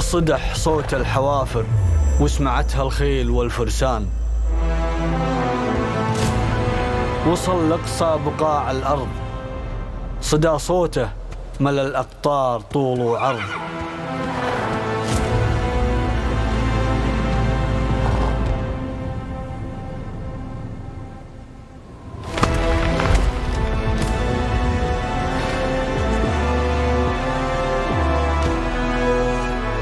وصدح صوت الحوافر وسمعتها الخيل والفرسان. وصل لأقصى بقاع الأرض، صدى صوته ملى الأقطار طول وعرض.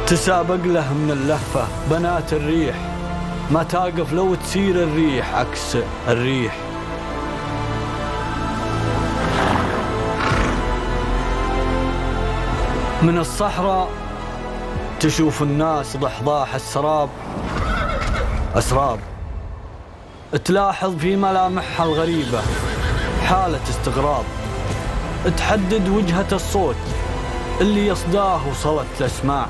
تسابق له من اللهفة بنات الريح، ما تقف لو تسير الريح عكس الريح. من الصحراء تشوف الناس ضحضاح السراب أسراب، تلاحظ في ملامحها الغريبة حالة استغراب، تحدد وجهة الصوت اللي يصداه وصلت الأسماع،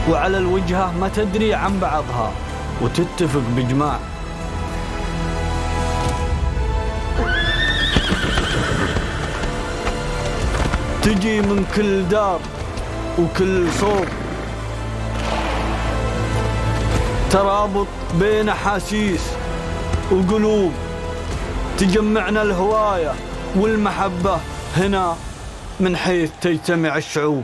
وعلى الوجهة ما تدري عن بعضها وتتفق بإجماع. تجي من كل دار وكل صوب، ترابط بين أحاسيس وقلوب، تجمعنا الهواية والمحبة هنا من حيث تجتمع الشعوب.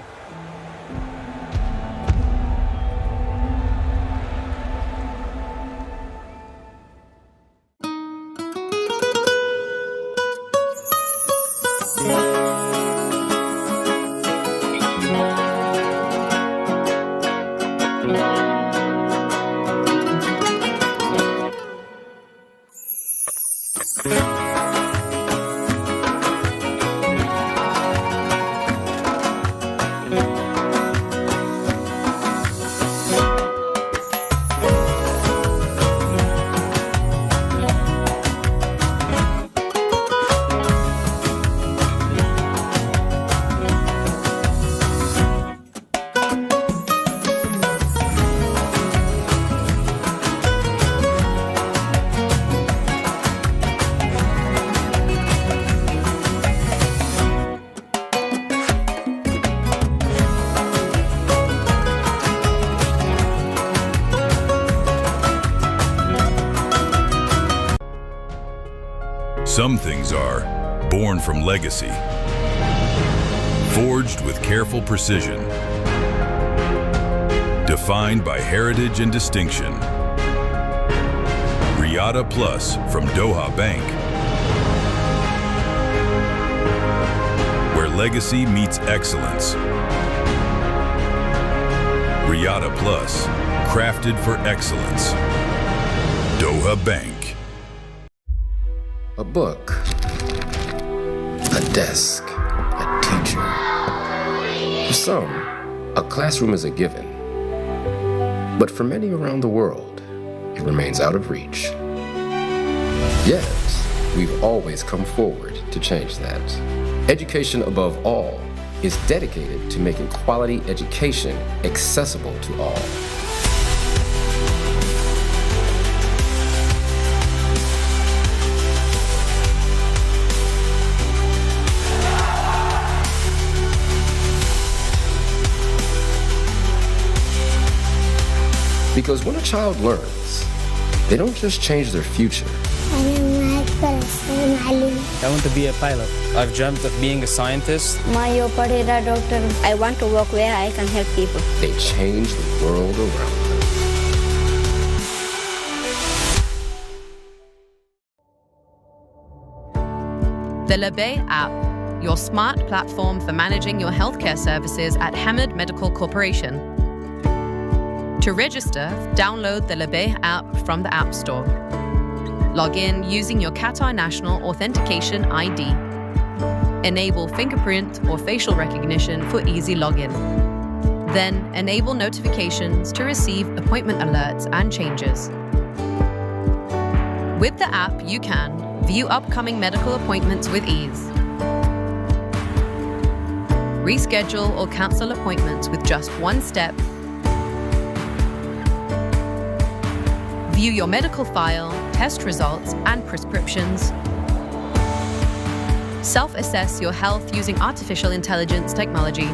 Some things are born from legacy, forged with careful precision, defined by heritage and distinction. Riyadh Plus from Doha Bank, where legacy meets excellence. Riyadh Plus, crafted for excellence. Doha Bank. A book, a desk, a teacher. For some, a classroom is a given. But for many around the world, it remains out of reach. Yet, we've always come forward to change that. Education above all is dedicated to making quality education accessible to all. Because when a child learns, they don't just change their future. I want to be a pilot. I've dreamt of being a scientist. I want to work where I can help people. They change the world around them. The Labay app, your smart platform for managing your healthcare services at Hamad Medical Corporation. To register, download the Labay app from the App Store. Log in using your Qatar National Authentication ID. Enable fingerprint or facial recognition for easy login. Then enable notifications to receive appointment alerts and changes. With the app, you can view upcoming medical appointments with ease, reschedule or cancel appointments with just one step, view your medical file, test results, and prescriptions, self-assess your health using artificial intelligence technology,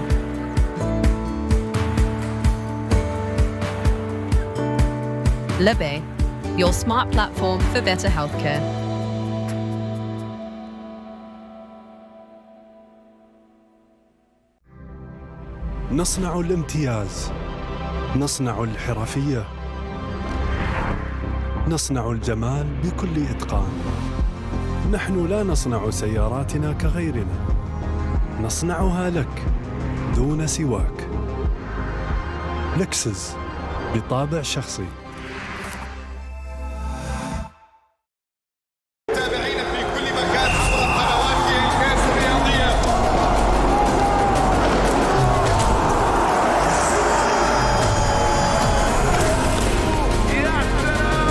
LaBay, your smart platform for better healthcare. نصنع الامتياز، نصنع الحرفية، نصنع الجمال بكل إتقان. نحن لا نصنع سياراتنا كغيرنا، نصنعها لك دون سواك. لكسس بطابع شخصي. تابعينا في كل مكان عبر قنوات كاس الرياضية. يا سلام.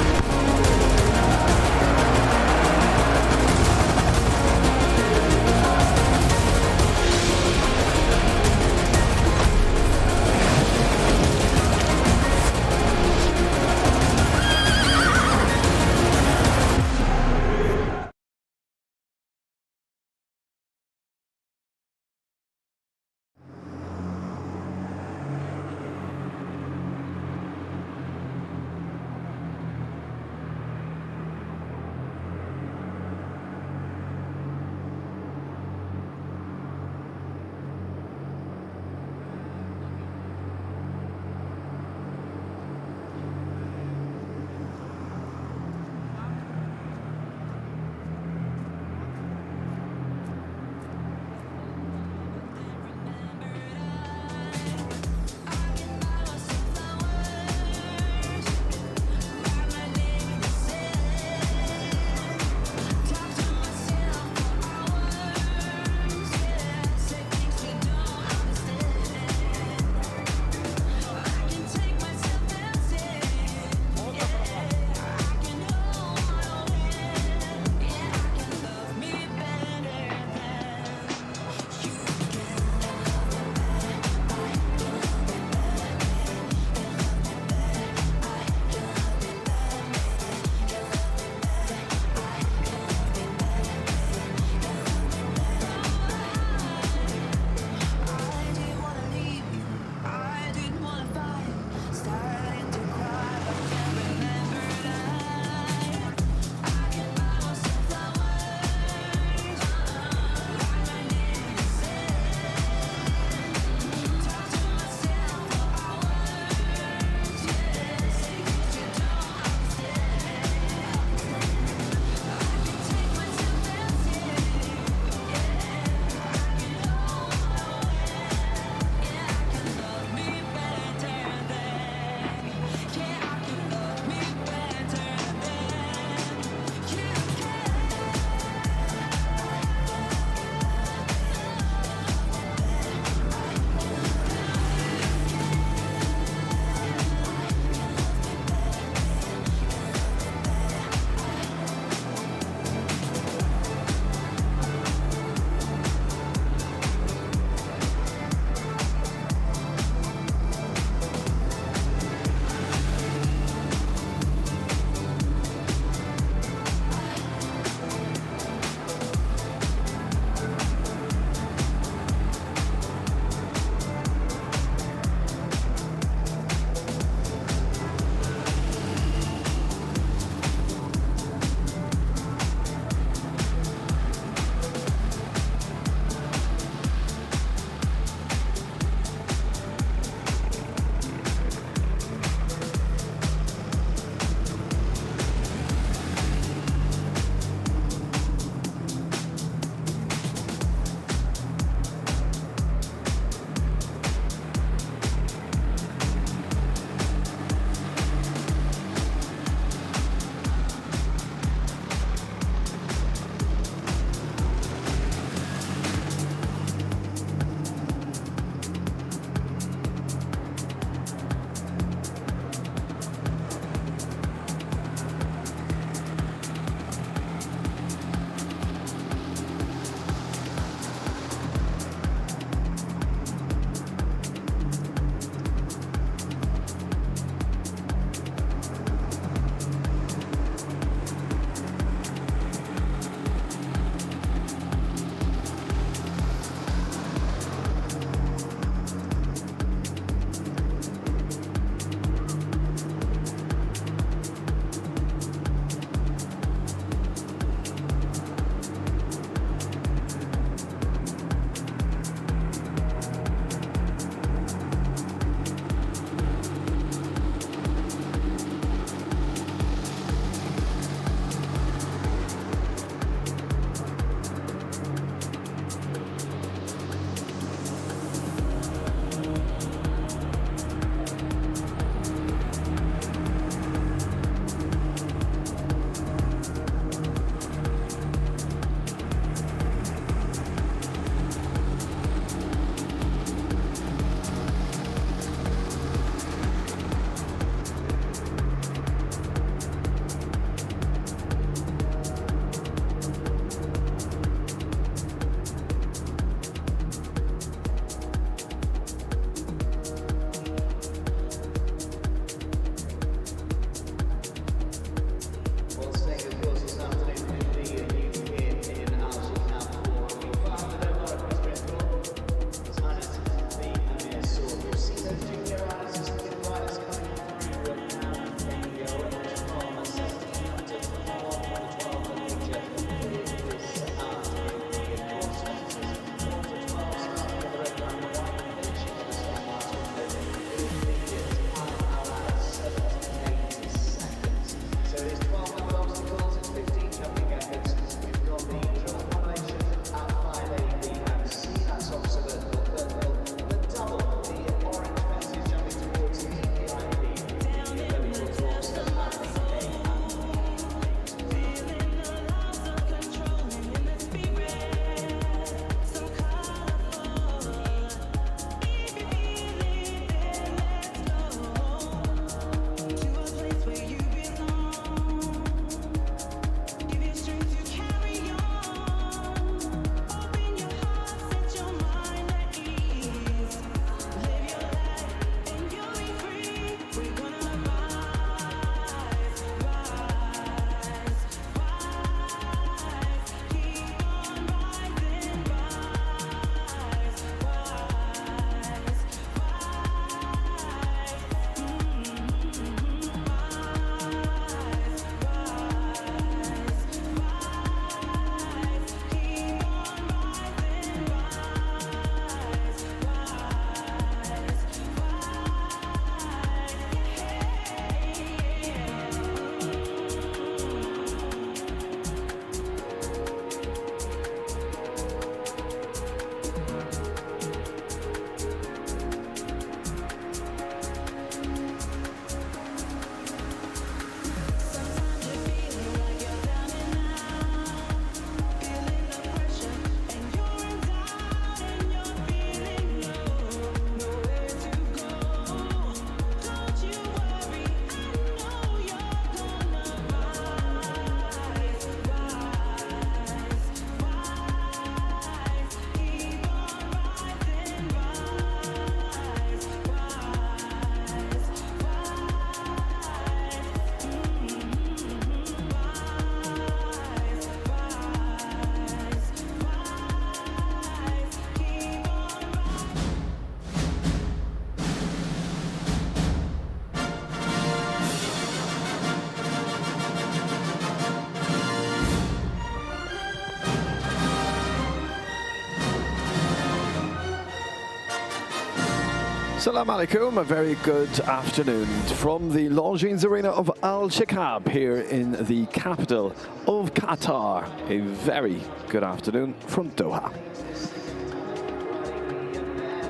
Salam alaikum, a very good afternoon from the Longines Arena of Alshaqab here in the capital of Qatar. A very good afternoon from Doha.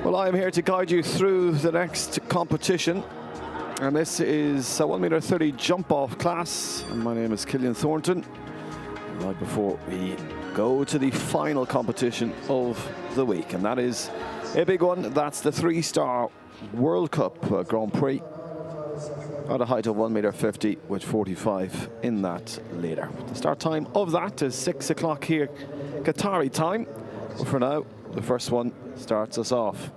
Well, I am here to guide you through the next competition, and this is a 1.30 meter jump off class. And my name is Cillian Thornton. Right before we go to the final competition of the week, and that is a big one. That's the 3-star World Cup Grand Prix at a height of 1.50 meter with 45 in that later. The start time of that is 6 o'clock here, Qatari time. But for now, the first one starts us off.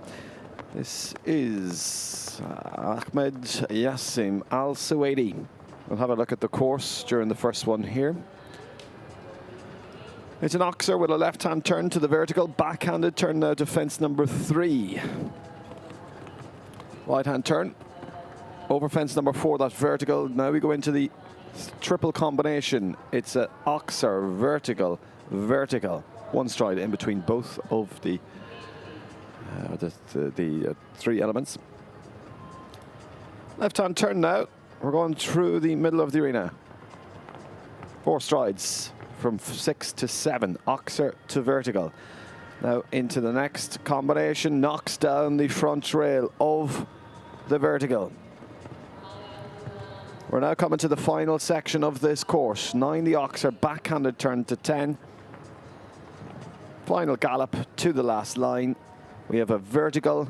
This is Ahmed Yassim Al Suwaidi. We'll have a look at the course during the first one here. It's an oxer with a left-hand turn to the vertical, backhanded turn now to fence number 3. Right-hand turn, over fence number 4, that's vertical. Now we go into the triple combination. It's an oxer, vertical, vertical. One stride in between both of the 3 elements. Left-hand turn now. We're going through the middle of the arena. 4 strides. From 6 to 7, oxer to vertical. Now into the next combination, knocks down the front rail of the vertical. We're now coming to the final section of this course. 9 the oxer, backhanded turn to 10. Final gallop to the last line. We have a vertical.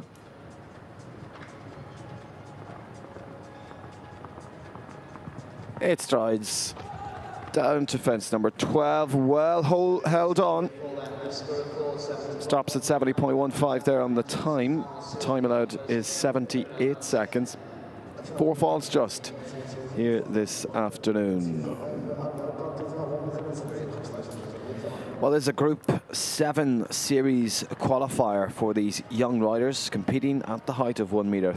Eight strides. Down to fence number 12, well held on. Stops at 70.15 there on the time. The time allowed is 78 seconds. 4 falls just here this afternoon. Well, there's a Group 7 series qualifier for these young riders competing at the height of 1.30 meter.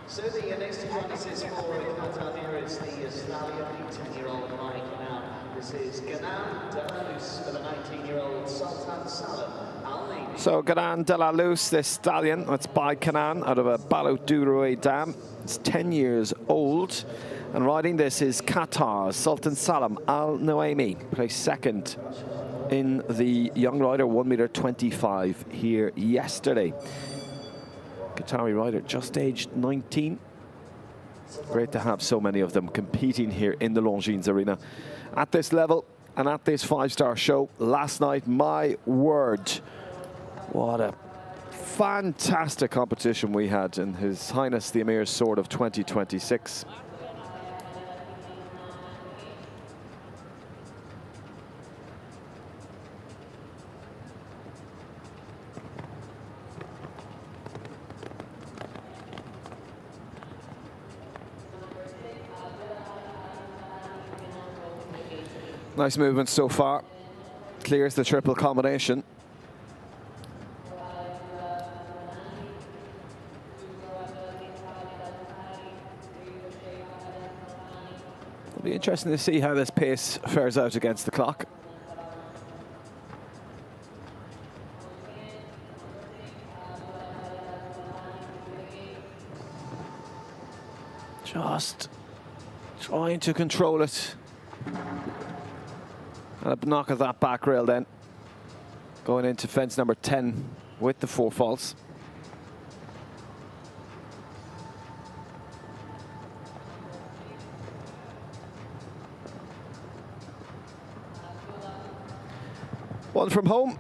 So the next apprentice is for Qatar here. It's the stallion, 18-year-old Mike. Now, this is Ganan Delalus for the 19-year-old Sultan Salam Al Naimi. So Ganan Delalus, this stallion, that's by Kanan out of a Balout Duroy dam. It's 10 years old. And riding this is Qatar Sultan Salam Al Naimi, placed second in the young rider 1.25 meter here yesterday. Qatari rider, just aged 19. Great to have so many of them competing here in the Longines Arena at this level and at this 5-star show. Last night, my word, what a fantastic competition we had in His Highness the Amir's Sword of 2026. Nice movement so far. Clears the triple combination. It'll be interesting to see how this pace fares out against the clock. Just trying to control it. And a knock of that back rail then. Going into fence number 10 with the 4 faults. One from home.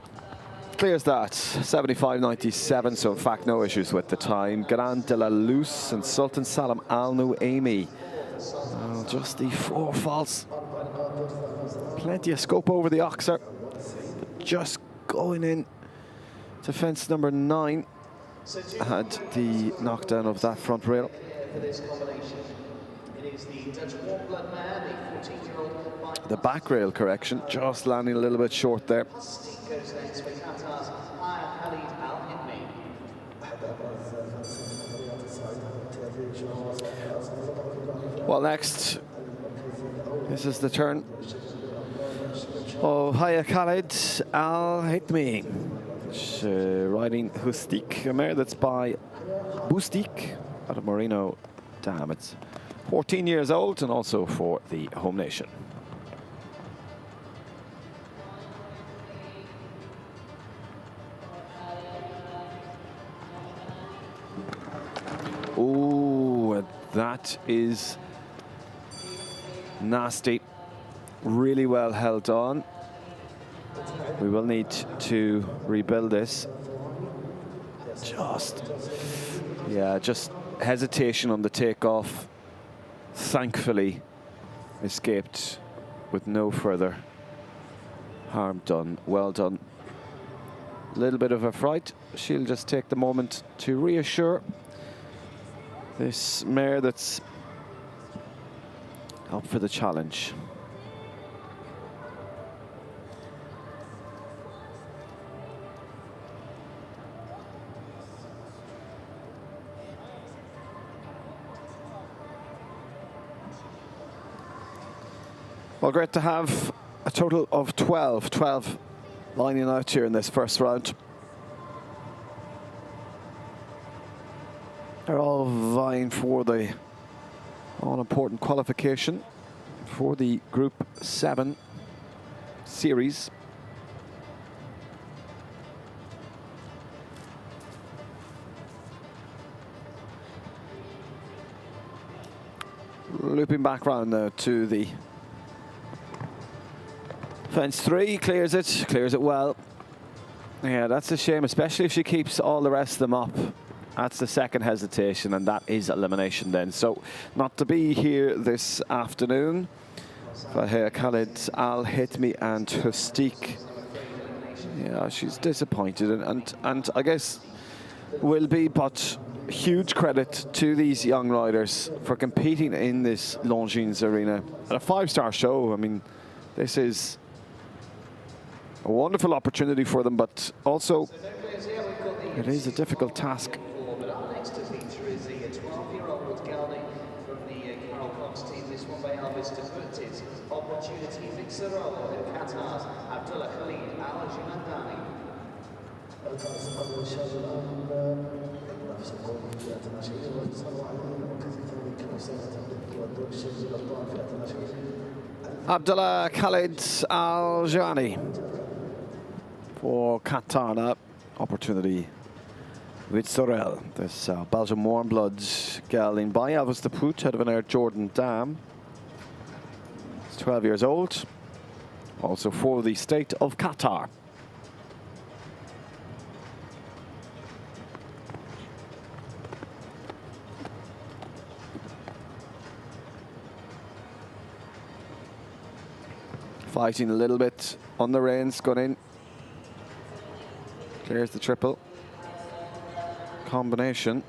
Clears that. 75.97, so in fact no issues with the time. Ganan Delalus and Sultan Salam Al Naimi. Just the 4 faults. Plenty of scope over the oxer. But just going in to fence number 9. Had the knockdown of that front rail. The back rail correction, just landing a little bit short there. Well, next, this is the turn of Haya Khalid Al Hitmi, riding Hustik Amir, that's by Boustique out of Merino Dam. It's 14 years old and also for the home nation. Oh, that is nasty. Really well held on. We will need to rebuild this. Just hesitation on the takeoff. Thankfully, escaped with no further harm done. Well done. A little bit of a fright. She'll just take the moment to reassure this mare that's up for the challenge. Well, great to have a total of 12 lining out here in this first round. They're all vying for the all-important qualification for the Group 7 series. Looping back round now to the fence 3, clears it well. Yeah, that's a shame, especially if she keeps all the rest of them up. That's the second hesitation, and that is elimination then. So, not to be here this afternoon. Fahir Khalid, Al Hitmi and Hustik. Yeah, she's disappointed, and I guess will be but huge credit to these young riders for competing in this Longines arena. At a 5-star show, I mean, this is a wonderful opportunity for them, but also it is a difficult task. But our next feature is the 12-year-old gelding from the Carol Cox team. This one by Elvis Defertis. Opportunity Mixer in Qatar's Abdulghani Motors. Abdullah Khalid Al-Jani for Qatar now. Opportunity with Sorel. This Belgian warm blood gelding by Elvis de Poot out of an Air Jordan Dam. He's 12 years old. Also for the state of Qatar. Fighting a little bit on the reins, gone in. Clears the triple. Combination.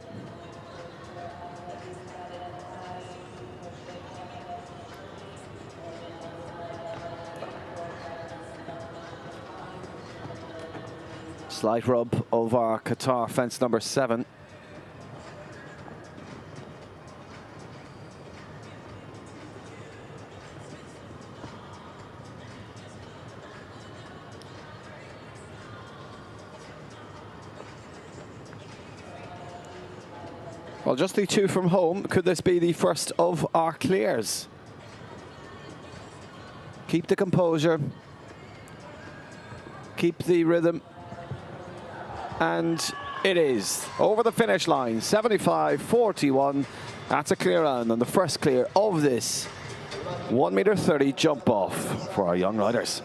Slight rub of our Qatar fence number 7. Well, just the 2 from home. Could this be the first of our clears? Keep the composure. Keep the rhythm. And it is over the finish line, 75-41. That's a clear round, and the first clear of this 1.30 m jump off for our young riders.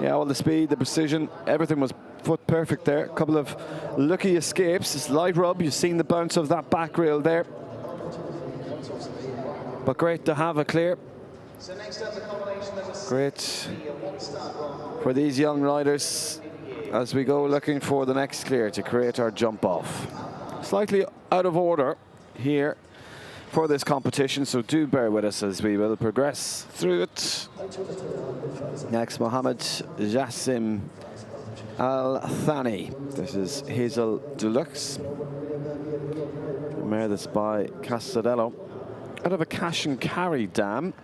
Yeah, well, the speed, the precision, everything was foot perfect there. A couple of lucky escapes. It's light rub. You've seen the bounce of that back rail there. But great to have a clear. Great for these young riders as we go looking for the next clear to create our jump off. Slightly out of order here for this competition, so do bear with us as we will progress through it. Next, Mohammed Jassim Al Thani. This is Hazel Deluxe. The mare that's by Castadello out of a cash and carry dam.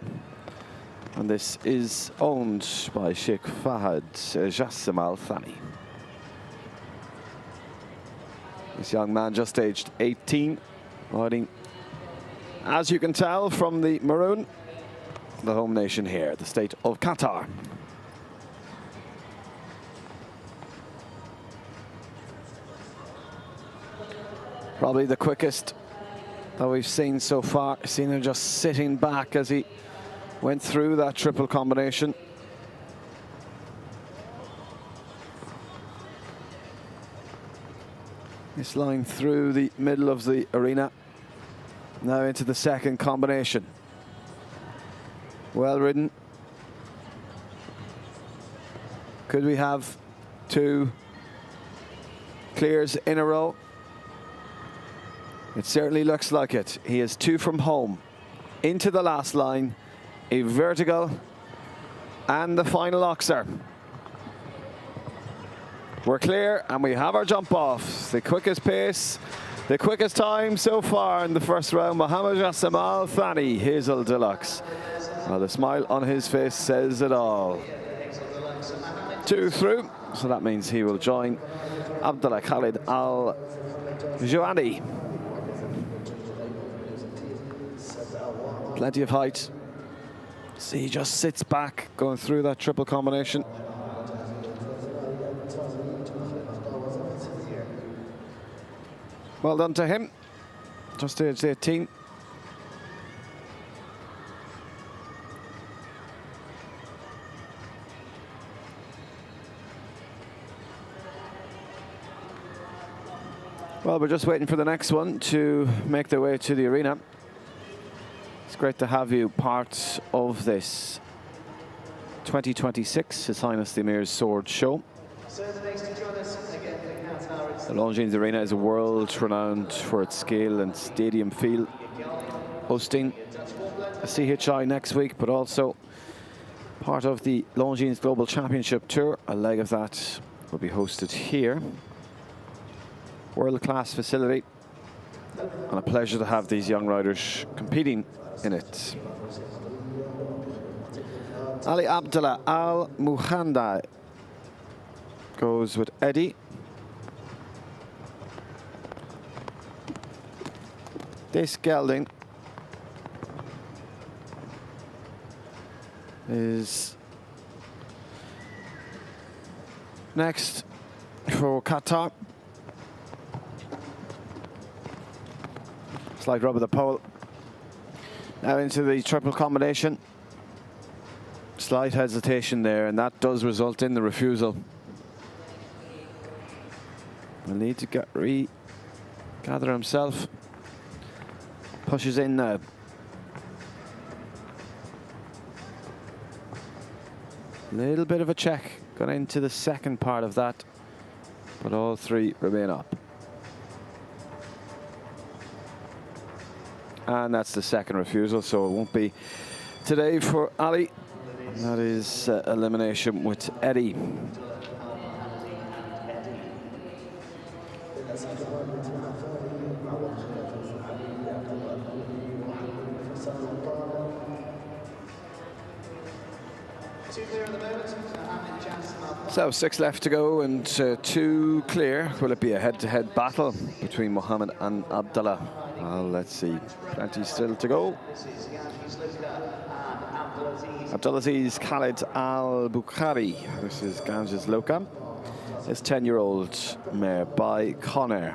And this is owned by Sheikh Fahad Jassim Al Thani. This young man just aged 18, riding, as you can tell from the maroon, the home nation here, the state of Qatar. Probably the quickest that we've seen so far. Seen him just sitting back as he went through that triple combination. This line through the middle of the arena. Now into the second combination. Well ridden. Could we have 2 clears in a row? It certainly looks like it. He is 2 from home. Into the last line, a vertical, and the final oxer. We're clear, and we have our jump off. The quickest pace, the quickest time so far in the first round. Mohammed Jassim Al Thani, Hazel Deluxe. Well, the smile on his face says it all. 2 through, so that means he will join Abdullah Khalid Al Joani. Plenty of height. See, he just sits back going through that triple combination. Well done to him. Just aged 18. Well, we're just waiting for the next one to make their way to the arena. It's great to have you part of this 2026 His Highness the Amir's Sword Show. The Longines Arena is a world renowned for its scale and stadium feel, hosting a CHI next week, but also part of the Longines Global Championship Tour. A leg of that will be hosted here. World-class facility, and a pleasure to have these young riders competing in it. Ali Abdullah Al Muhanda goes with Eddie. This gelding is next for Qatar. Slight rub of the pole. Now into the triple combination. Slight hesitation there, and that does result in the refusal. He'll need to gather himself. Pushes in now. Little bit of a check. Got into the second part of that, but all 3 remain up. And that's the second refusal, so it won't be today for Ali. That is elimination with Eddie. So 6 left to go and 2 clear. Will it be a head-to-head battle between Mohammed and Abdullah? Well, let's see. Plenty still to go. Abdulaziz Khalid Al Bukhari. This is Ganges Lokam. This 10-year-old mare by Connor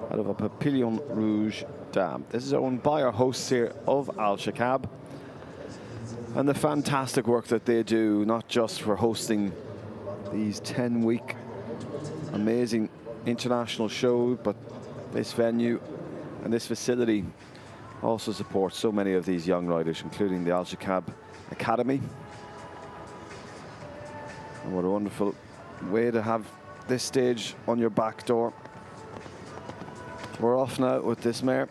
out of a Papillon Rouge Dam. This is owned by our hosts here of Alshaqab. And the fantastic work that they do, not just for hosting these 10-week amazing international shows, but this venue and this facility also supports so many of these young riders, including the Alshaqab Academy. And what a wonderful way to have this stage on your back door. We're off now with this mare.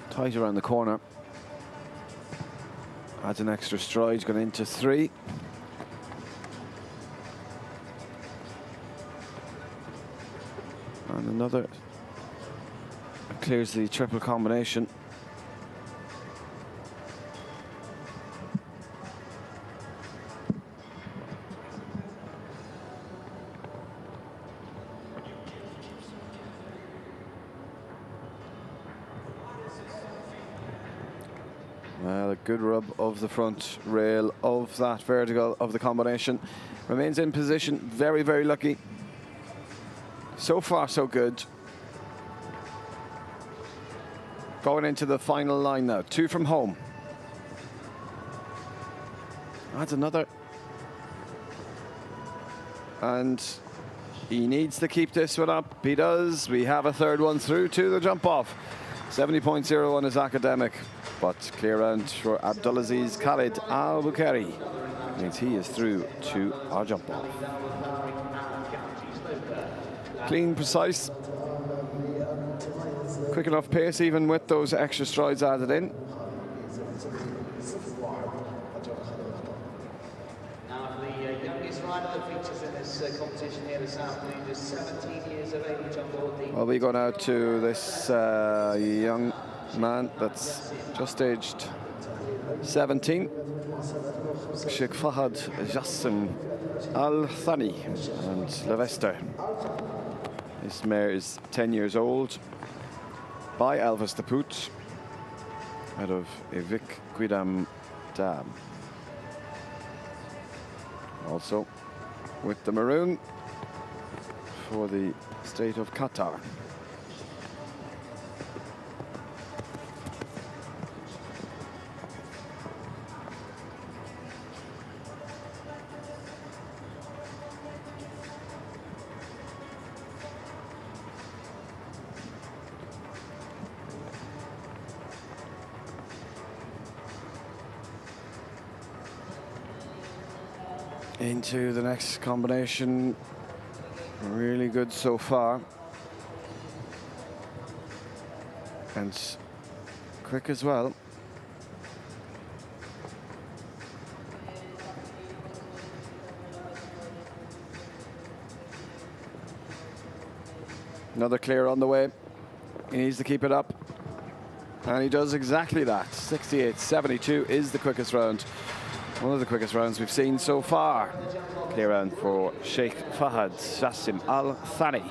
Tight around the corner. Adds an extra stride, going into 3. And another clears the triple combination. A good rub of the front rail of that vertical of the combination. Remains in position. Very, very lucky. So far, so good. Going into the final line now. 2 from home. That's another. And he needs to keep this one up. He does. We have a third one through to the jump off. 70.01 is academic. But clear round for Abdulaziz Khalid Al-Bukhari. Means he is through to our jump off. Clean, precise. Quick enough pace even with those extra strides added in. Now the youngest rider that features in this competition here this afternoon is 17 years of age on board the... Well, we go now to this young man that's just aged 17. Sheikh Fahad Jassim Al-Thani and Levester. This mare is 10 years old by Elvis the Poot out of Evik Guidam Dam. Also with the maroon for the state of Qatar. Into the next combination. Really good so far. And quick as well. Another clear on the way. He needs to keep it up. And he does exactly that. 68.72 is the quickest round. One of the quickest rounds we've seen so far. Clear round for Sheikh Fahad Jassim Al-Thani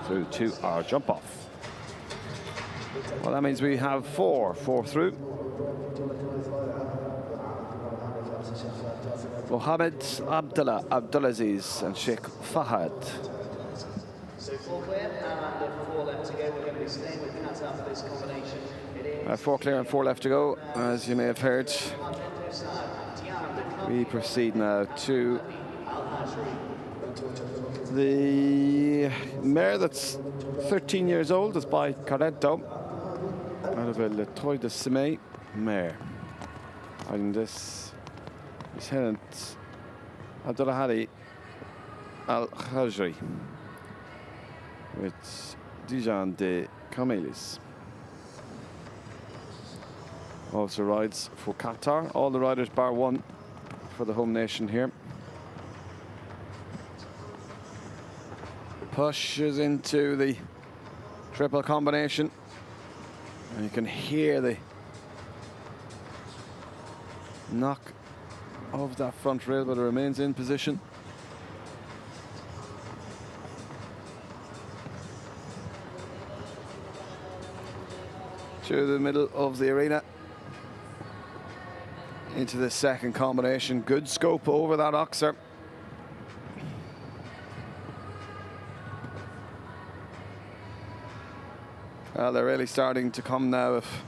through to our jump off. Well, that means we have four through. Mohammed Abdullah Abdulaziz and Sheikh Fahad. So 4 clear and 4 left to go. We're going to be staying with Qatar for this combination. 4 clear and 4 left to go, as you may have heard. We proceed now to the mare that's 13 years old. It's by Carretto out of a Le Toy de Semay mare. And this is Henant Abdulghani Al-Hajri with Dijan de Camelis. Also rides for Qatar. All the riders bar one for the home nation here. Pushes into the triple combination. And you can hear the knock of that front rail, but it remains in position. To the middle of the arena. Into the second combination. Good scope over that oxer. Well, they're really starting to come now. If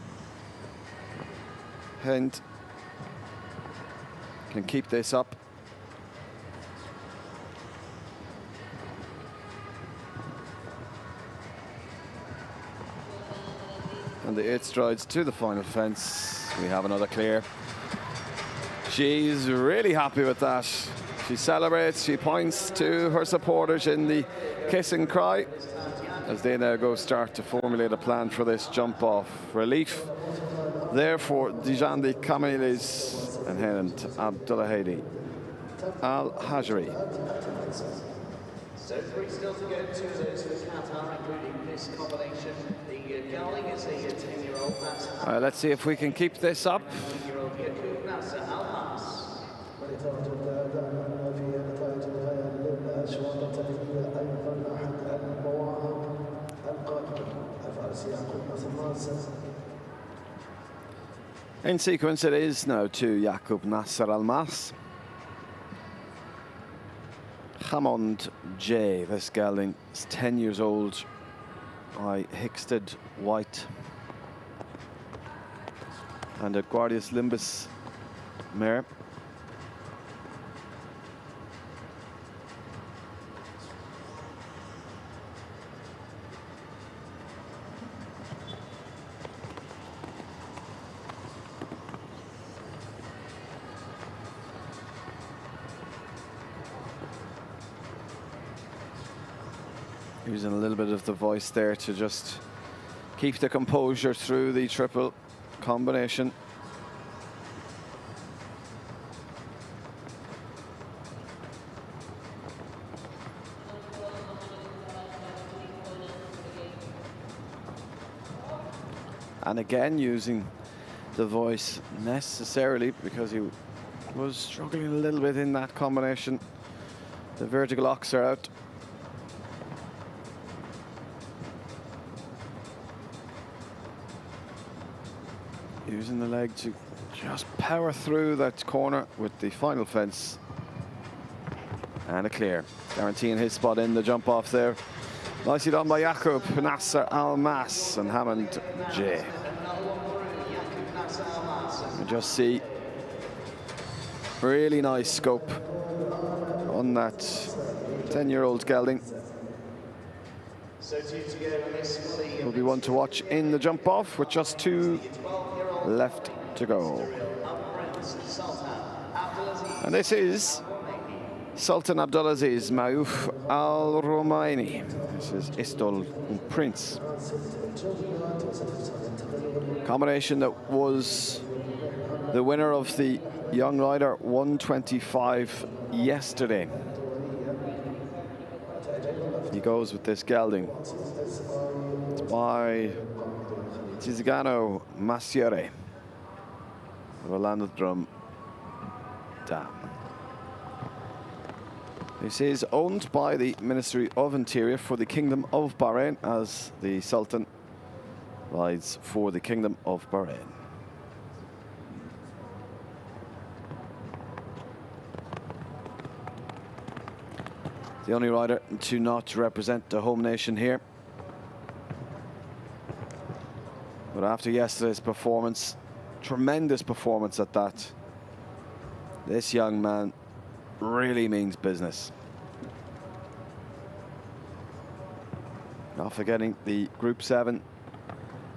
Hind can keep this up. And the 8 strides to the final fence. We have another clear. She's really happy with that. She celebrates, she points to her supporters in the kiss and cry as they now go start to formulate a plan for this jump off. Relief there for Dijandi Kamilis and Henant Abdullahi Al-Hajri. So 3 still to go, 2 of those for Qatar, including this combination. The Garling is a 10-year-old. All right, let's see if we can keep this up. 9-year-old Yakub Nasser Al-Mas. In sequence it is now to Yaqub Nasser Al-Mas. Hamad J, this gelding is 10 years old by Hicksted White and a Guardius Limbus mare. Using a little bit of the voice there to just keep the composure through the triple combination. And again using the voice necessarily because he was struggling a little bit in that combination. The vertical locks are out. Using the leg to just power through that corner with the final fence. And a clear, guaranteeing his spot in the jump off there. Nicely done by Yaqub Nasser Al-Mas and Hamad J. You just see really nice scope on that 10-year-old gelding. Will be one to watch in the jump off with just 2 left to go. And this is Sultan Abdulaziz Maouf Al Romaini. This is Istol Prince. Combination that was the winner of the Young Rider 125 yesterday. He goes with this gelding. It's by Tizigano Masiere of Alandadrum Dam. This is owned by the Ministry of Interior for the Kingdom of Bahrain, as the Sultan rides for the Kingdom of Bahrain. The only rider to not represent the home nation here. But after yesterday's performance, tremendous performance at that, this young man really means business. Not forgetting the Group 7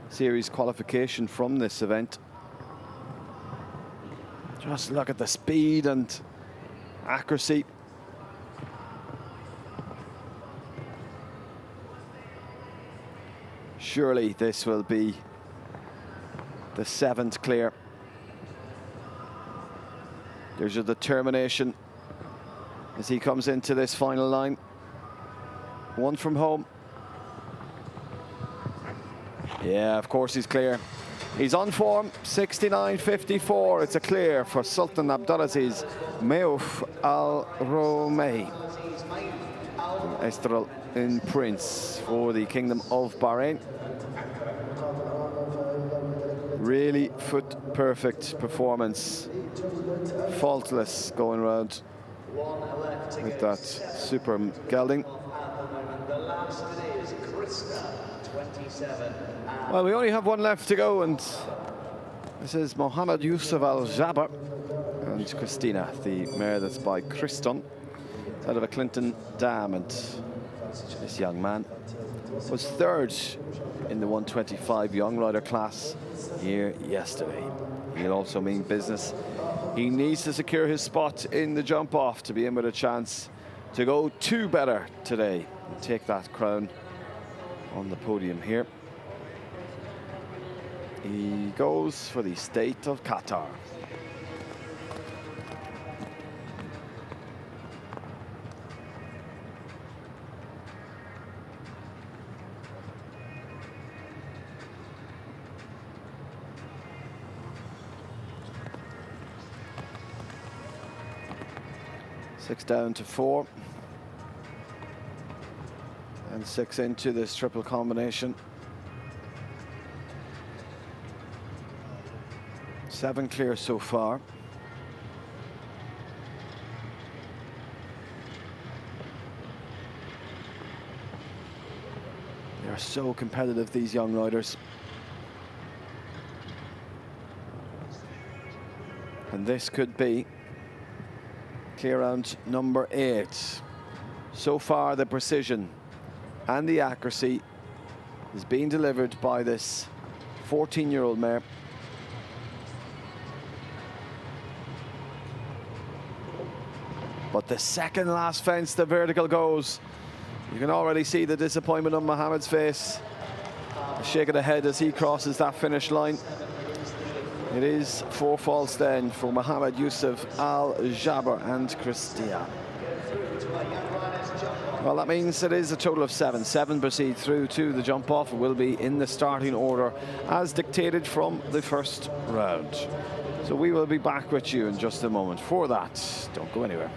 series qualification from this event. Just look at the speed and accuracy. Surely this will be the 7th clear. There's a determination as he comes into this final line. One from home. Yeah, of course he's clear. He's on form, 69.54. It's a clear for Sultan Abdulaziz Maouf Al Romaini. Estral in Prince for the Kingdom of Bahrain. Really foot perfect performance. Faultless going around with that super gelding. Well, we only have one left to go, and this is Mohammed Yusuf Al-Jaber and Christina, the mare that's by Kriston, out of a Clinton Dam. And this young man was 3rd in the 125 young rider class here yesterday. He'll also mean business. He needs to secure his spot in the jump off to be in with a chance to go 2 better today and take that crown on the podium here. He goes for the state of Qatar. Six down to 4. And 6 into this triple combination. 7 clear so far. They are so competitive, these young riders. And this could be clear round number 8. So far, the precision and the accuracy is being delivered by this 14-year-old mare. But the second last fence, the vertical goes. You can already see the disappointment on Mohammed's face. A shake of the head as he crosses that finish line. It is 4 faults then for Mohammed, Yusuf, Al-Jaber and Christian. Well, that means it is a total of 7. 7 proceed through to the jump off. It will be in the starting order as dictated from the first round. So we will be back with you in just a moment. For that, don't go anywhere.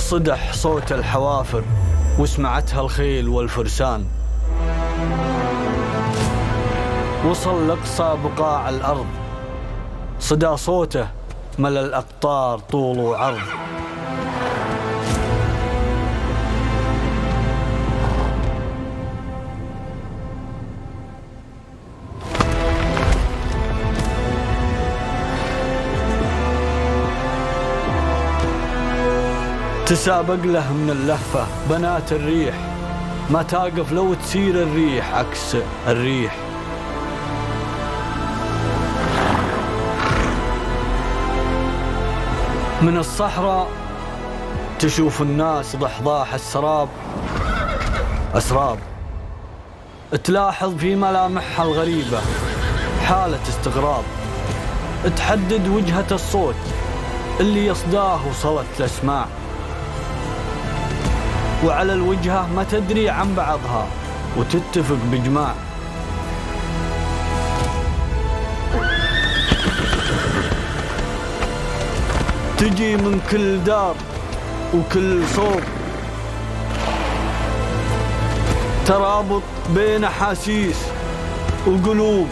صدح صوت الحوافر وسمعتها الخيل والفرسان، وصل لأقصى بقاع الأرض، صدى صوته ملا الأقطار طول وعرض. تسابق له من اللهفة بنات الريح، ما تقف لو تسير الريح عكس الريح. من الصحراء تشوف الناس ضحضاح السراب أسراب، تلاحظ في ملامحها الغريبة حالة استغراب، تحدد وجهة الصوت اللي يصداه وصلت الأسماع، وعلى الوجهة ما تدري عن بعضها وتتفق بإجماع. تجي من كل دار وكل صوب، ترابط بين أحاسيس وقلوب،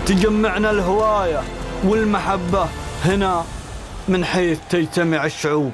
تجمعنا الهواية والمحبة هنا من حيث تجتمع الشعوب.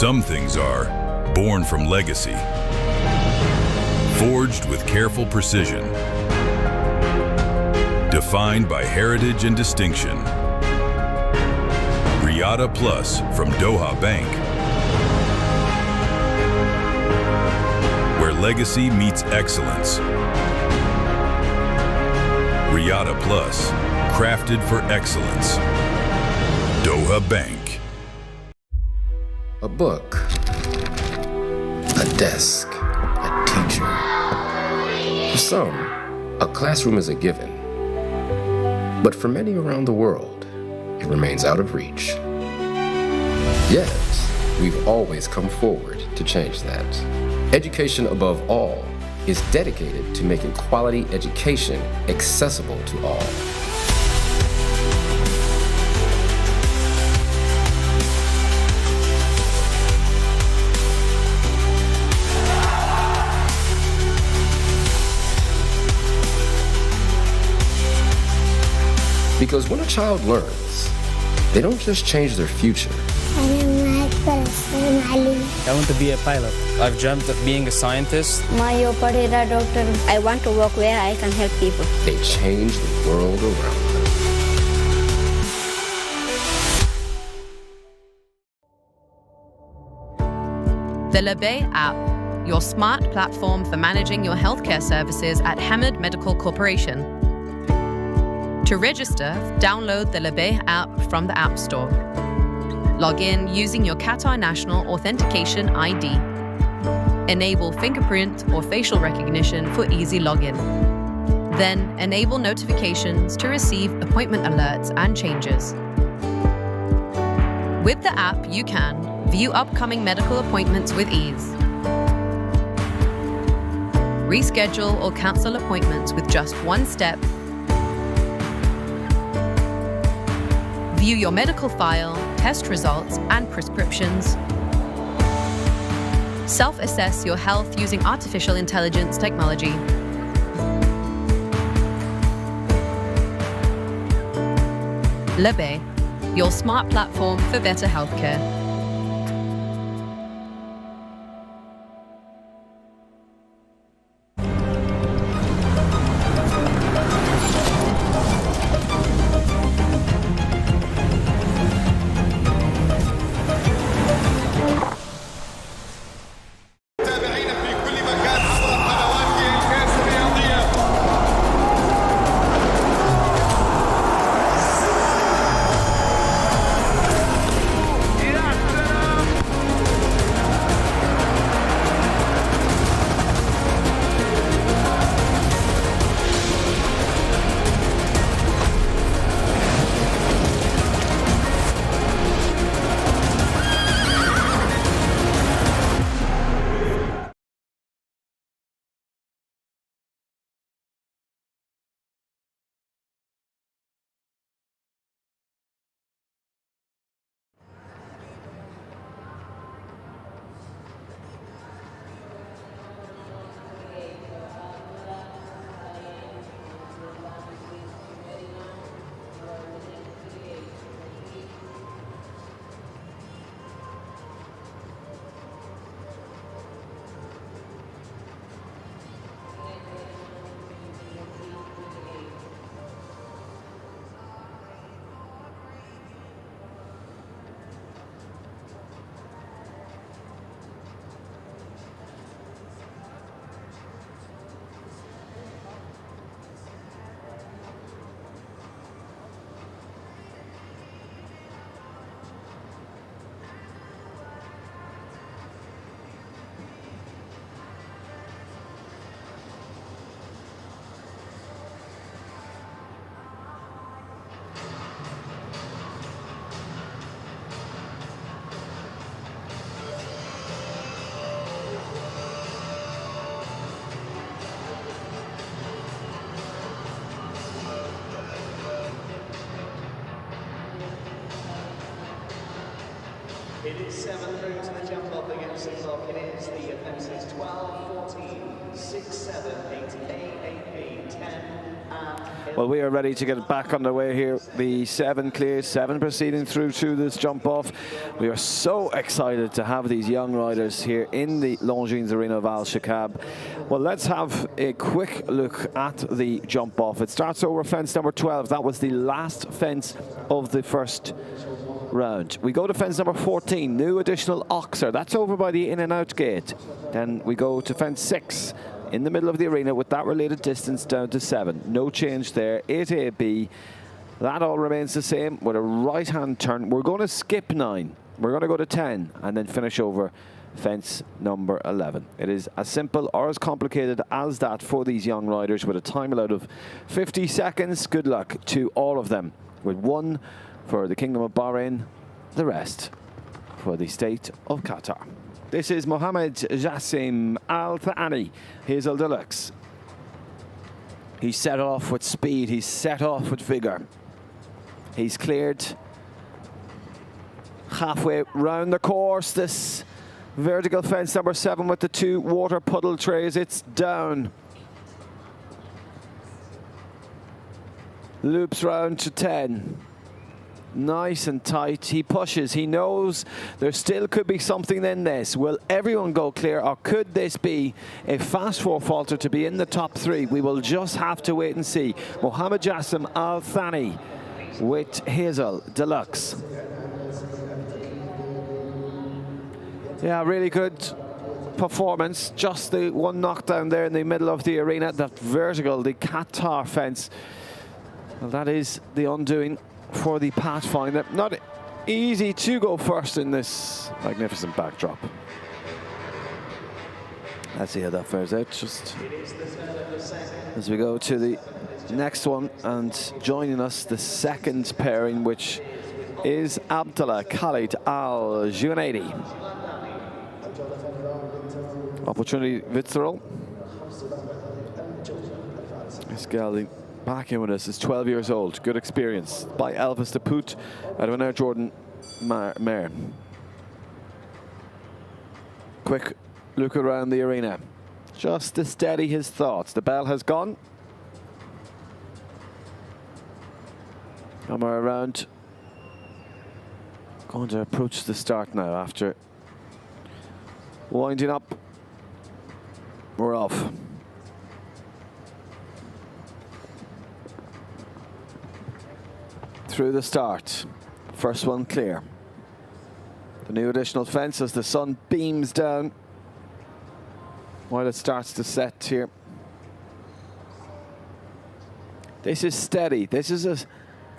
Some things are born from legacy, forged with careful precision, defined by heritage and distinction. Riyadh Plus from Doha Bank, where legacy meets excellence. Riyadh Plus, crafted for excellence. Doha Bank. A book, a desk, a teacher. For some, a classroom is a given. But for many around the world, it remains out of reach. Yet, we've always come forward to change that. Education above all is dedicated to making quality education accessible to all. Because when a child learns, they don't just change their future. I want to be a pilot. I've dreamt of being a scientist. Doctor. I want to work where I can help people. They change the world around them. The LaBay app, your smart platform for managing your healthcare services at Hamad Medical Corporation. To register, download the LaBay app from the App Store. Log in using your Qatar National Authentication ID. Enable fingerprint or facial recognition for easy login. Then enable notifications to receive appointment alerts and changes. With the app, you can view upcoming medical appointments with ease, reschedule or cancel appointments with just one step, view your medical file, test results, and prescriptions, self-assess your health using artificial intelligence technology, LaBay, your smart platform for better healthcare. إيران 7 through to the jump off against the clock. It is the offences 12, 14, 6, 7, 8, A, 8, B, 10, and... Well, we are ready to get back underway here. The 7 clears, 7 proceeding through to this jump off. We are so excited to have these young riders here in the Longines Arena of Alshaqab. Well, let's have a quick look at the jump off. It starts over fence number 12. That was the last fence of the first round. We go to fence number 14, new additional Oxer. That's over by the in and out gate. Then we go to fence 6. In the middle of the arena with that related distance down to 7. No change there. 8AB. That all remains the same with a right-hand turn. We're going to skip 9. We're going to go to 10 and then finish over fence number 11. It is as simple or as complicated as that for these young riders with a time allowed of 50 seconds. Good luck to all of them, with 1 for the Kingdom of Bahrain, the rest for the state of Qatar. This is Mohammed Jassim Al Thani, Hazel Deluxe. He's set off with speed, he's set off with vigor. He's cleared halfway round the course. This vertical fence number 7 with the 2 water puddle trays, it's down. Loops round to 10. Nice and tight. He pushes. He knows there still could be something in this. Will everyone go clear, or could this be a fast 4 falter to be in the top 3? We will just have to wait and see. Mohammed Jassim Al Thani with Hazel Deluxe. Yeah, really good performance. Just the 1 knockdown there in the middle of the arena. That vertical, the Qatar fence. Well, that is the undoing for the Pathfinder. Not easy to go first in this magnificent backdrop. Let's see how that fares out just as we go to the next one. And joining us, the second pairing, which is Abdullah Khalid Al Junaidi. Opportunity Vitzeral. This gal back in with us is 12 years old. Good experience by Elvis DePoot out of an Air Jordan mare. Quick look around the arena, just to steady his thoughts. The bell has gone. Camera around. Going to approach the start now after winding up. We're off. Through the start. First one clear. The new additional fence as the sun beams down while it starts to set here. This is steady. This is a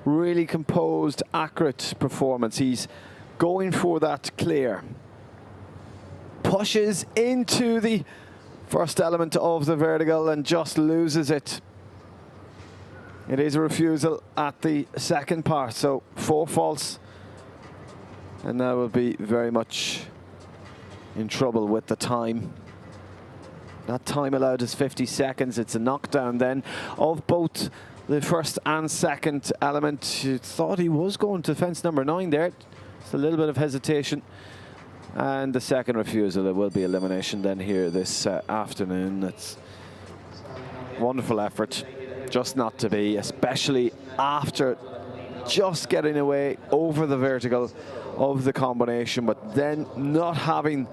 really composed, accurate performance. He's going for that clear. Pushes into the first element of the vertical and just loses it. It is a refusal at the second part, so 4 faults. And now will be very much in trouble with the time. That time allowed is 50 seconds. It's a knockdown then of both the first and second element. You thought he was going to fence number 9 there. Just a little bit of hesitation. And the second refusal, there will be elimination then here this afternoon. That's wonderful effort. Just not to be, especially after just getting away over the vertical of the combination, but then not having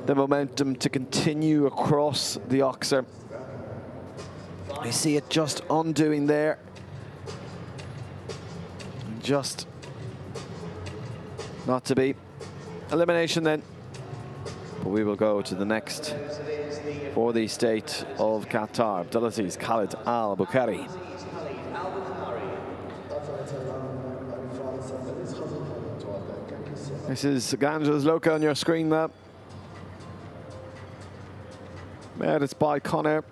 the momentum to continue across the Oxer. I see it just undoing there. Just not to be. Elimination then. But we will go to the next for the state of Qatar. Abdulaziz Khalid Al Bukhari. This is Ganges Loca on your screen now. There it's by Conair.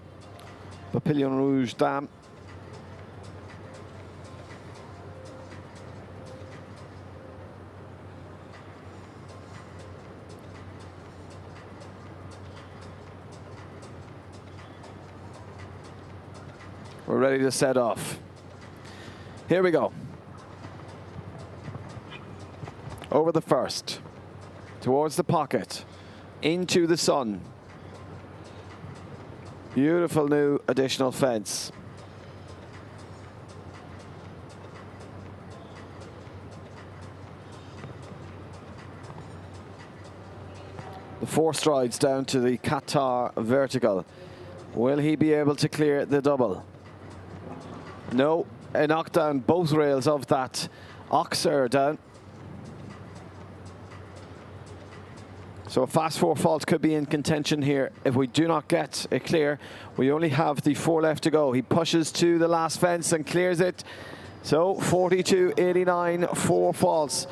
Papillon Rouge Dam. We're ready to set off. Here we go. Over the first. towards the pocket, into the sun. Beautiful new additional fence. The 4 strides down to the Qatar vertical. Will he be able to clear the double? No, a knockdown both rails of that oxer down. So a fast 4 fault could be in contention here if we do not get a clear. We only have the 4 left to go. He pushes to the last fence and clears it. So 42.89, 4 faults.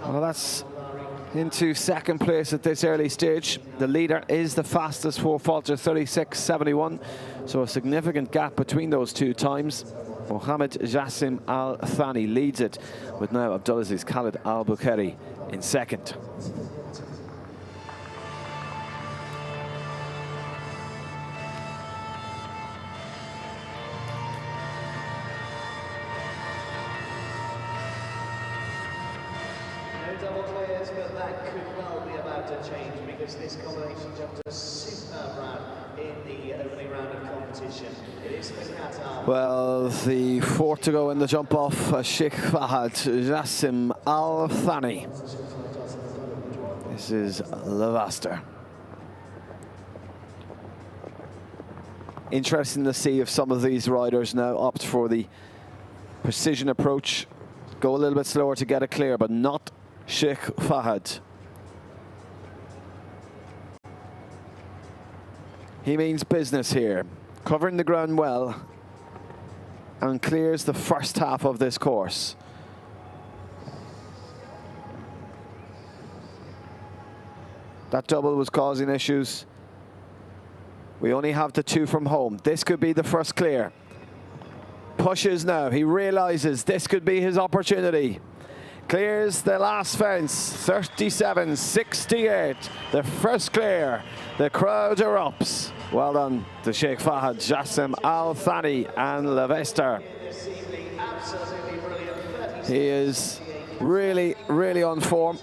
Well, that's into second place at this early stage. The leader is the fastest 4 faulter, 36.71. So a significant gap between those 2 times. Mohammed Jassim Al Thani leads it, with now Abdulaziz Khalid Al Bukhari in second. This combination jumped a superb round in the opening round of competition. It is for Qatar. Well, the 4 to go in the jump off, Sheikh Fahad Jassim Al Thani. This is Levaster. Interesting to see if some of these riders now opt for the precision approach, go a little bit slower to get it clear, but not Sheikh Fahad. He means business here, covering the ground well, and clears the first half of this course. That double was causing issues. We only have the 2 from home. This could be the first clear. Pushes now. He realizes this could be his opportunity. Clears the last fence, 37.68. The first clear. The crowd erupts. Well done to Sheikh Fahad Jassim Al Thani and Levaster. He is really, really on form.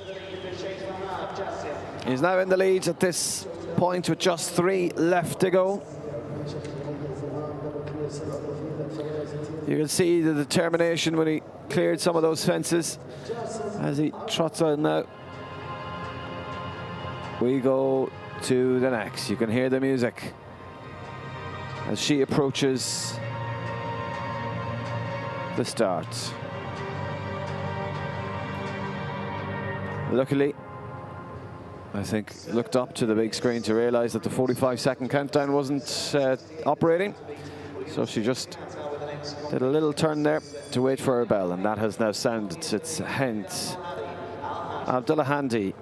He's now in the lead at this point with just 3 left to go. You can see the determination when he cleared some of those fences as he trots on now. We go to the next. You can hear the music as she approaches the start. Luckily, I think, looked up to the big screen to realize that the 45-second countdown wasn't operating. So she just did a little turn there to wait for her bell, and that has now sounded its hint. Abdulghani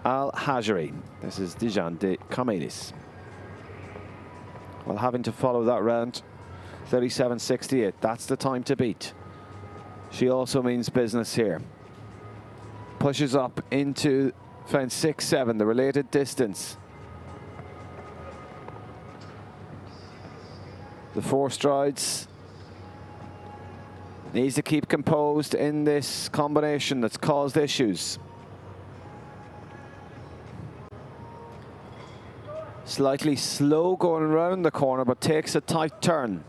Al-Hajri. This is Dijan de Kamedis. Well, having to follow that round, 37.68. That's the time to beat. She also means business here. Pushes up into fence 6-7, the related distance. The 4 strides. Needs to keep composed in this combination that's caused issues. Slightly slow going around the corner, but takes a tight turn.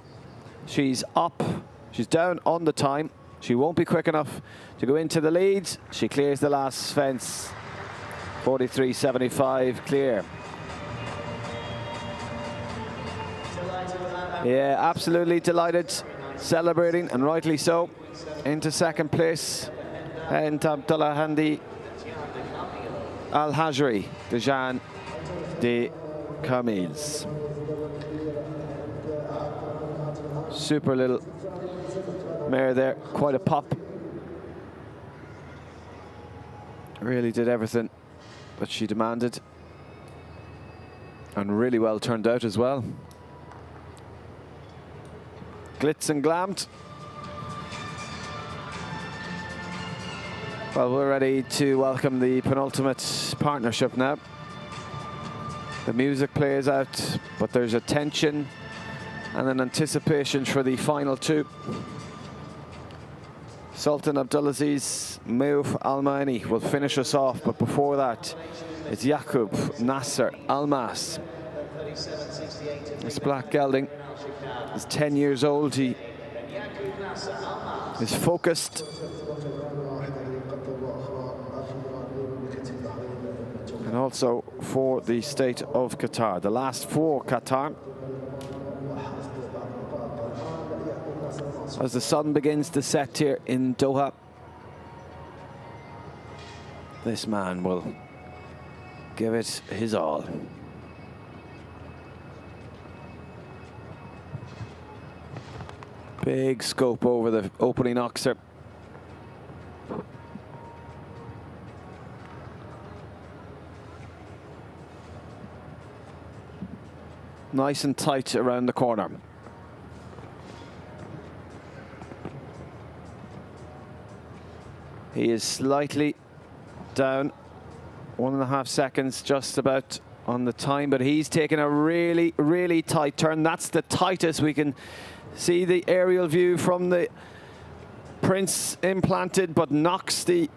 She's up, she's down on the time. She won't be quick enough to go into the lead. She clears the last fence. 43.75 clear. Yeah, absolutely delighted, celebrating, and rightly so. Into second place, and Abdulghani Al-Hajri, Dijan de Kamils. Super little mare there, quite a pop. Really did everything that she demanded, and really well turned out as well. Glitz and glammed. Well, we're ready to welcome the penultimate partnership now. The music plays out, but there's a tension and an anticipation for the final 2. Sultan Abdulaziz Mayouf Al Maani will finish us off, but before that, it's Yaqub Nasser Al Mas. This black gelding is 10 years old. He is focused. And also for the state of Qatar, the last for Qatar. As the sun begins to set here in Doha, this man will give it his all. Big scope over the opening oxer. Nice and tight around the corner. He is slightly down, 1.5 seconds just about on the time, but he's taken a really, really tight turn. That's the tightest. We can see the aerial view from the Prince implanted, but knocks the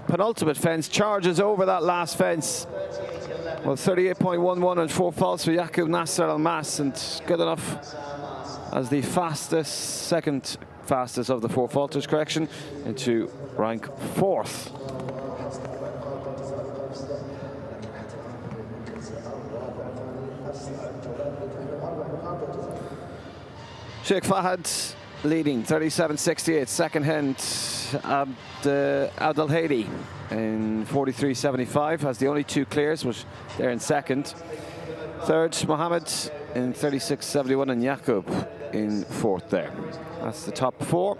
penultimate fence, charges over that last fence. Well, 38.11 and 4 faults for Yaqub Nasser Al Mas, and good enough as the fastest, second fastest of the 4 faulters, correction, into rank 4th. Sheikh Fahad leading 37.68. Second hand Abdulghani in 43.75 has the only 2 clears, was there in second. Third Mohammed in 36.71 and Yaqub in 4th there. That's the top 4.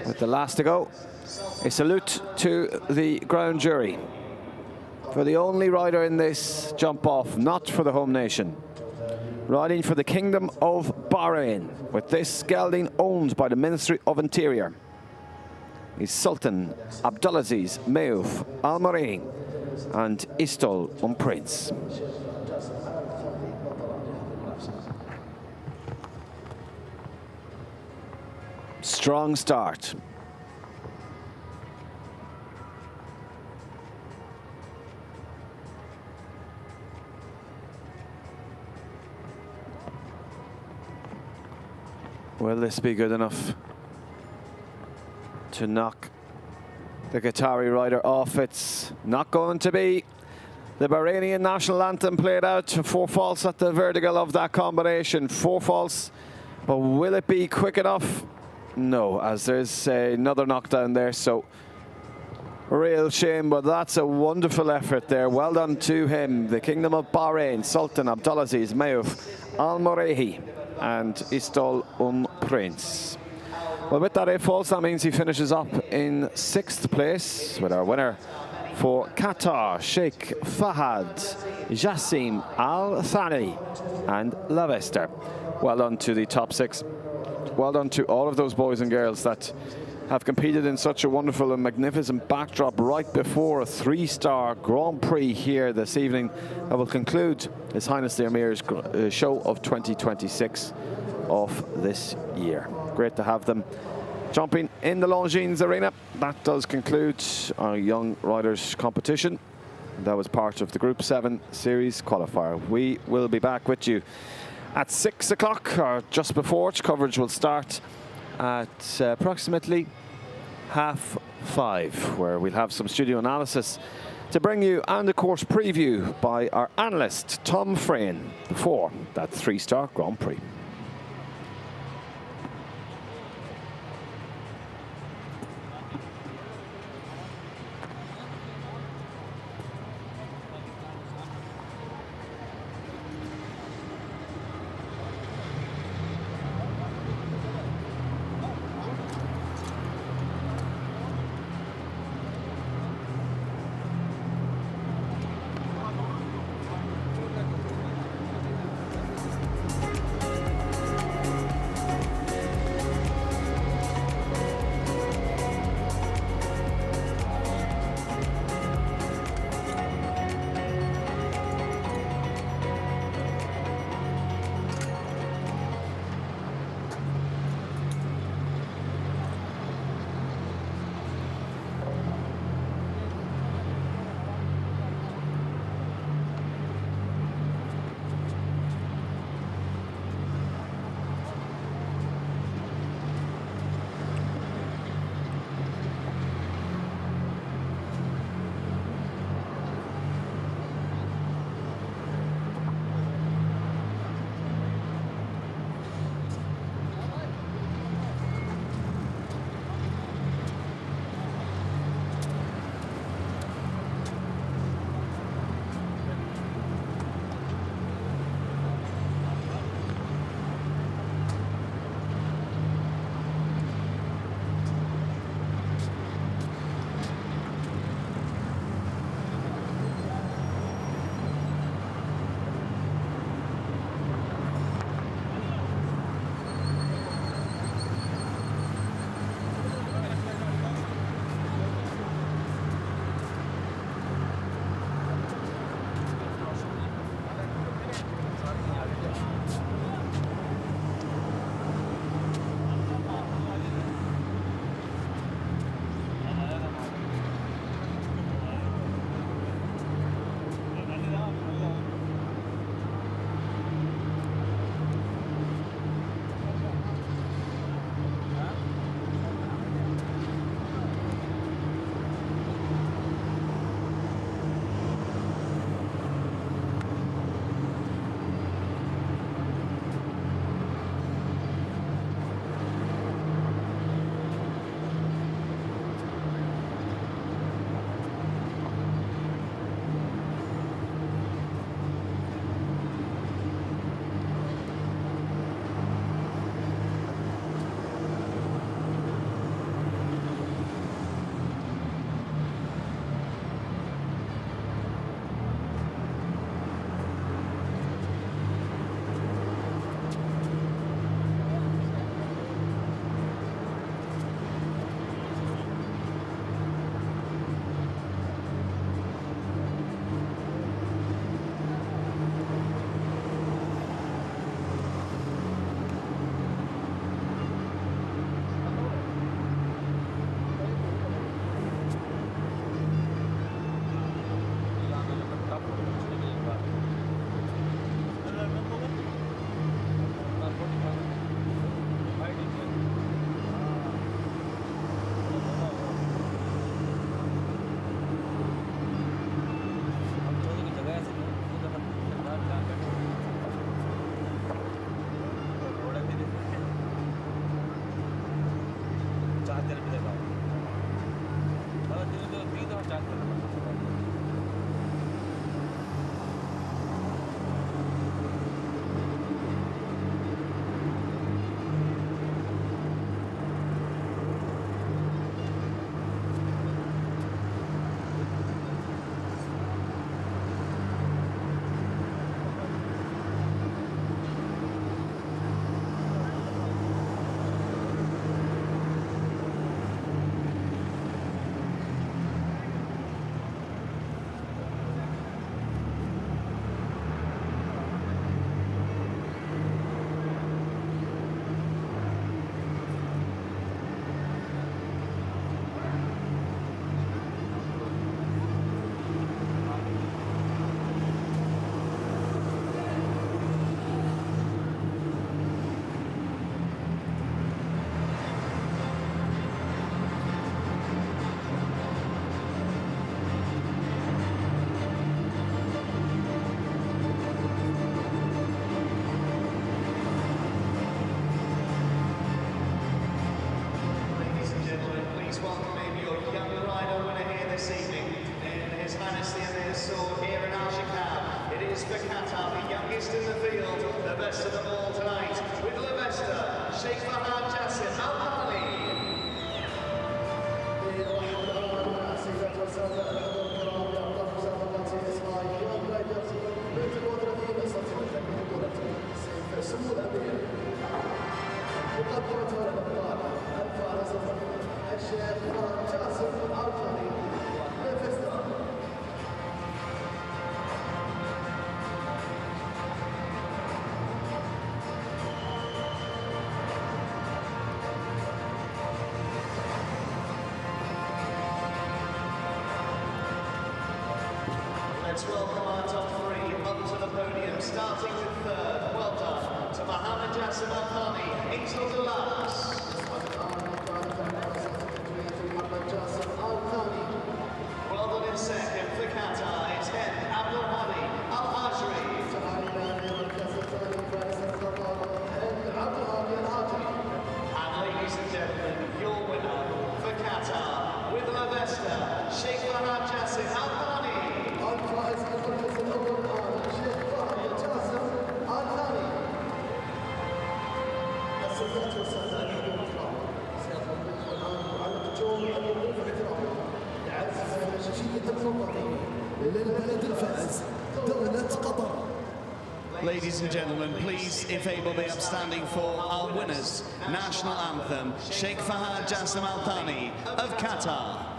With the last to go, a salute to the ground jury for the only rider in this jump off not for the home nation, riding for the Kingdom of Bahrain, with this gelding owned by the Ministry of Interior, is Sultan Abdulaziz Mayouf Al Maani and Istol Prince. Strong start. Will this be good enough to knock the Qatari rider off? It's not going to be. The Bahrainian national anthem played out, 4 faults at the vertical of that combination. 4 faults, but will it be quick enough? No, as there's another knockdown there, so real shame, but that's a wonderful effort there. Well done to him. The Kingdom of Bahrain, Sultan Abdulaziz Mayouf Al Maani and Istol Prince. Well, with that 8 faults, that means he finishes up in 6th place with our winner for Qatar, Sheikh Fahad Jassim Al Thani and Lavester. Well done to the top 6. Well done to all of those boys and girls that have competed in such a wonderful and magnificent backdrop right before a 3-star Grand Prix here this evening that will conclude His Highness the Amir's show of 2026 of this year. Great to have them jumping in the Longines Arena. That does conclude our Young Riders competition. That was part of the Group 7 Series qualifier. We will be back with you at 6 o'clock, or just before. Coverage will start at approximately 5:30, where we'll have some studio analysis to bring you, and of course preview by our analyst Tom Frayne before that 3-star Grand Prix. is for Qatar, the youngest in the field, the best of them all tonight, with La Vesta, Sheikh Hamad Jassim Al-Hali. Let's welcome our top three up to the podium, starting with third. Well done to Mohammed Jassim Al-Thani, Hazel Deluxe. Well done in second for Qatar, it's Hind Abdulghani Al-Hajri. And ladies and gentlemen, your winner for Qatar, with La Vesta, Sheikh Hamad Jassim Al-Thani. Ladies and gentlemen, please, if able, be upstanding for our winners. National anthem, Sheikh Fahad Jassim Al-Thani of Qatar.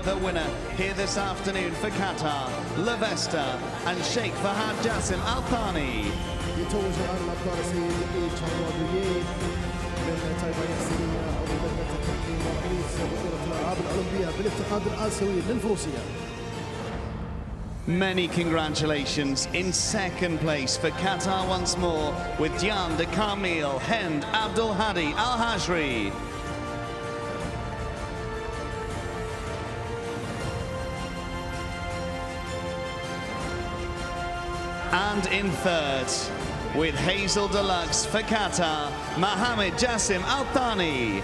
The winner here this afternoon for Qatar, La Vesta and Sheikh Fahad Jassim Al-Thani. يتوج الآن الأبطال السيدي CSIY-B من تايوان السيدية عضو لجنة التحكيم ورئيس بطولة الألعاب الأولمبية بالاتحاد الآسيوي للفروسية. Many congratulations. In second place for Qatar once more with Dian de Kamil, Hind Abdulhadi Al-Hajri. And in third, with Hazel Deluxe for Qatar, Mohammed Jassim Al-Thani.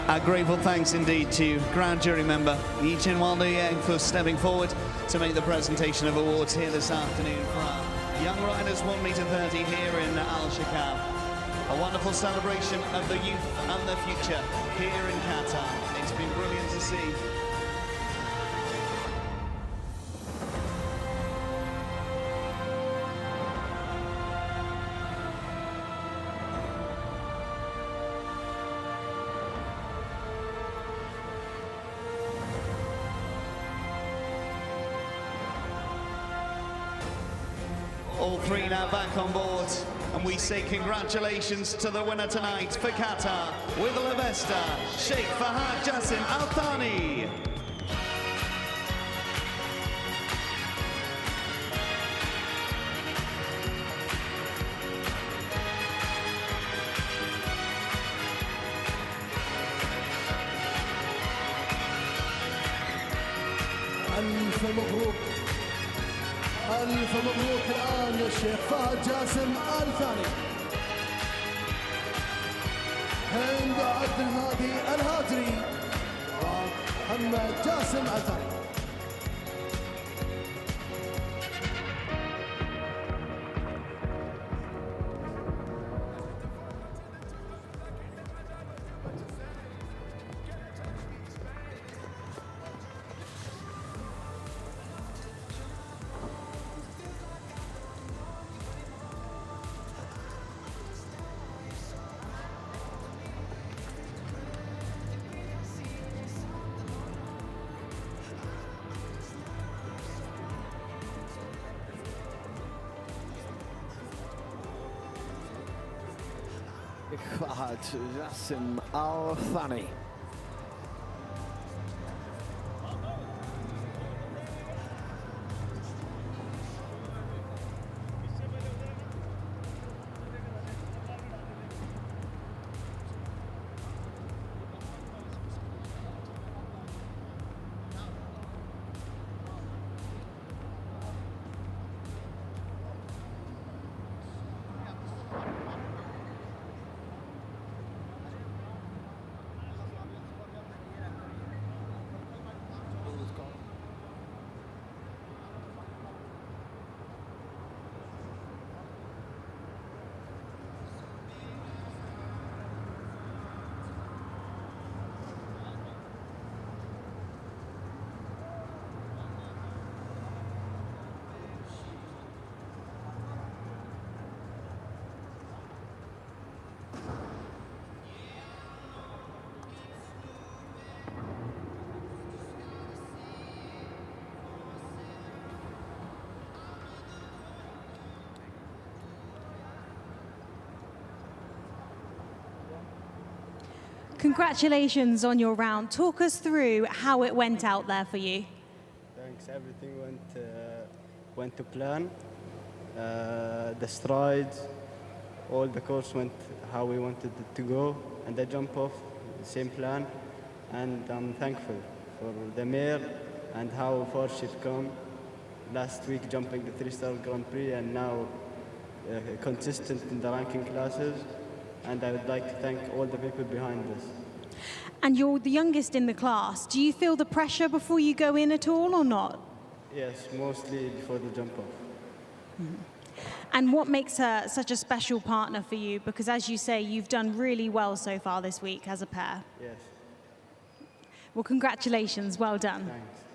A grateful thanks indeed to Grand Jury member Yichin Waldeyang for stepping forward to make the presentation of awards here this afternoon for our young riders 1 meter 30 here in Alshaqab. A wonderful celebration of the youth and the future here in Qatar. It's been brilliant to see. All three now back on board, and we say congratulations to the winner tonight for Qatar with La Vesta, Sheikh Fahad Jassim Al Thani. ألف مبروك، ألف مبروك الآن يا شيخ فهد جاسم آل ثاني. هند عبد الهادي الهاجري ومحمد جاسم آل ثاني. Fahad Jassim Al Thani. Congratulations on your round. Talk us through how it went out there for you. Thanks. Everything went to plan. The strides, all the course went how we wanted it to go, and the jump off, same plan. And I'm thankful for the Amir and how far she'd come. Last week jumping the 3-star Grand Prix, and now consistent in the ranking classes. And I would like to thank all the people behind this. And you're the youngest in the class. Do you feel the pressure before you go in at all or not? Yes, mostly before the jump off. And what makes her such a special partner for you? Because as you say, you've done really well so far this week as a pair. Yes. Well, congratulations. Well done. Thanks.